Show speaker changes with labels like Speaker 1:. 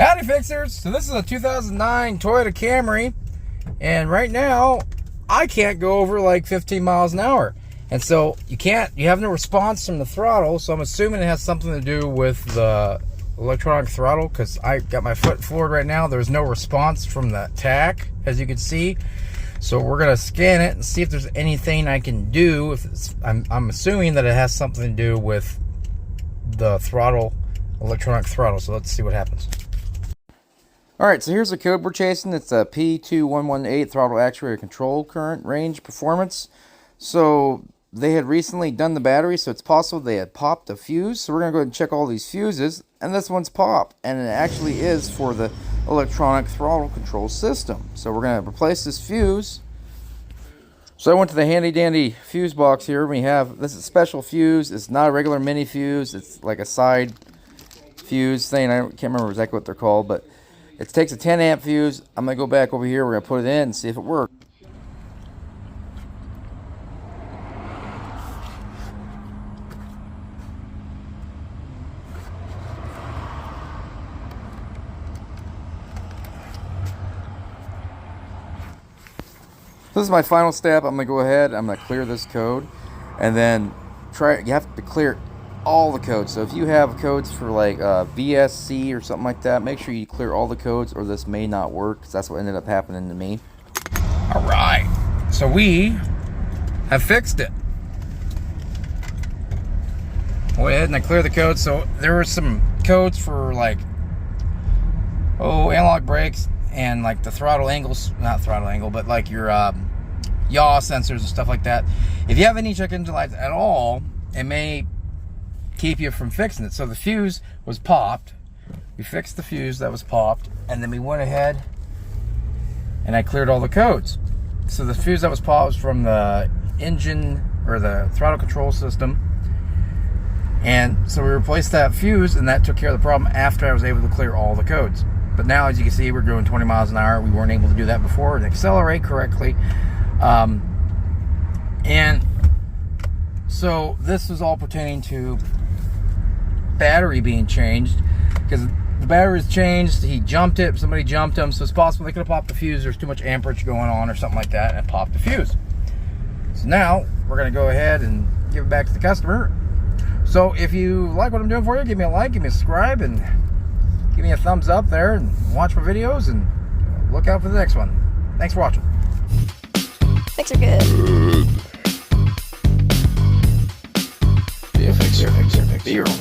Speaker 1: Howdy fixers! So this is a 2009 Toyota Camry, and right now I can't go over like 15 miles an hour, and so you have no response from the throttle. So I'm assuming it has something to do with the electronic throttle, because I got my foot forward right now. There's no response from the tach, as you can see. So we're gonna scan it and see if there's anything I can do. I'm assuming that it has something to do with the throttle, electronic throttle. So let's see what happens. Alright, so here's the code we're chasing. It's a p2118 throttle actuator control current range performance. So they had recently done the battery, so it's possible they had popped a fuse. So we're going to go ahead and check all these fuses, and this one's popped, and it actually is for the electronic throttle control system. So we're going to replace this fuse. So I went to the handy dandy fuse box here. We have, this is a special fuse. It's not a regular mini fuse. It's like a side fuse thing. I can't remember exactly what they're called, but it takes a 10 amp fuse. I'm going to go back over here. We're going to put it in and see if it works. This is my final step. I'm going to go ahead. I'm going to clear this code. And then you have to clear all the codes. So if you have codes for like VSC or something like that, make sure you clear all the codes, or this may not work, because that's what ended up happening to me. All right, so we have fixed it. Go ahead and I clear the codes. So there were some codes for like analog brakes and like the throttle angles, not throttle angle, but like your yaw sensors and stuff like that. If you have any check engine lights at all, it may keep you from fixing it. So the fuse was popped. We fixed the fuse that was popped, and then we went ahead and I cleared all the codes. So the fuse that was popped was from the engine or the throttle control system, and so we replaced that fuse, and that took care of the problem after I was able to clear all the codes. But now, as you can see, we're doing 20 miles an hour. We weren't able to do that before and accelerate correctly. And so this was all pertaining to battery being changed, because the battery was changed. Somebody jumped him, so it's possible they could have popped the fuse. There's too much amperage going on or something like that, and it popped the fuse. So now we're going to go ahead and give it back to the customer. So if you like what I'm doing for you, give me a like, give me a subscribe, and give me a thumbs up there, and watch my videos, and look out for the next one. Thanks for watching.
Speaker 2: Fixer good.
Speaker 1: Be a fixer. Be your own.